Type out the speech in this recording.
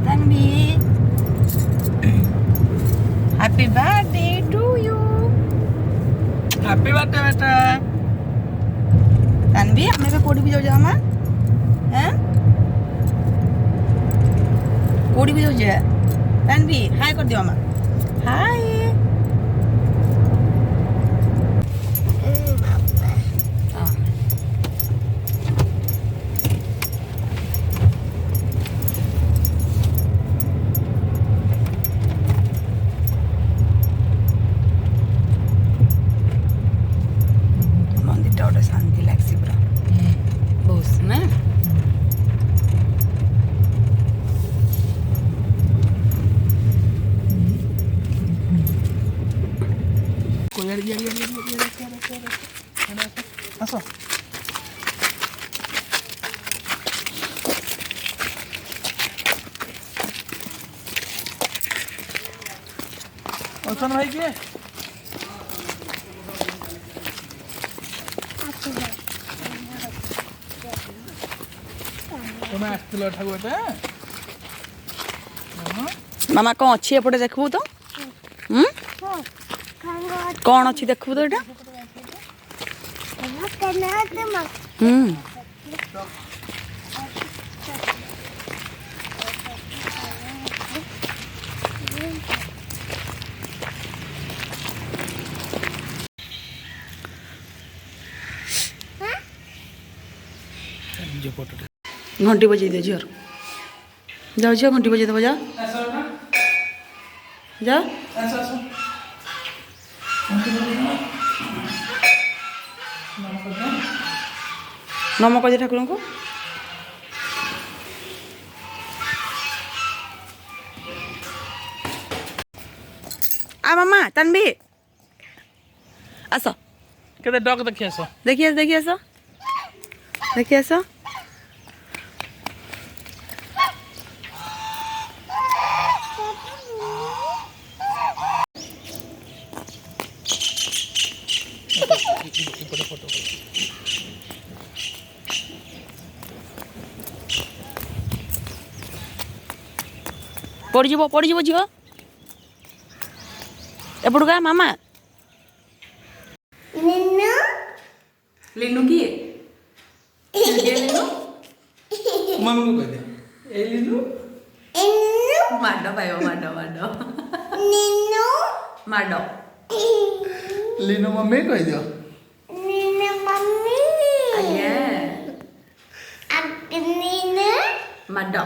Tanvee, happy birthday to you. Happy birthday बेटा Tanvee, हमें पे कोड़ी भी जाओ जामा, हैं? कोड़ी भी जाओ जा। Tanvee, हाय कर दियो माँ। हाय। मंदिर टा शांति लगसी पूरा बहुत ना कोई यार आसो ओसन भाई के तुम्हें आस्तिल ठाकु एटा मामा कौन अच्छी एपटे देखबू तो कौन अच्छी देखबू तो एटा जो फोटो घंटी बजे दे झियर जाओ झियो घंटी बजे देव जा आसो जा आसो आसो नम कह ठाकुर को आ मामा तन्वी आस केते डॉग देखि आसो देखिए देखिए आस देखिए आस फोटो पड़ जीव झील एपट गा मामा लिनु किए लिनु मम्मी को कह दे ए लिनु माडो पाइब माडो माडो माडो लिनु मम्मी कह दियो माडो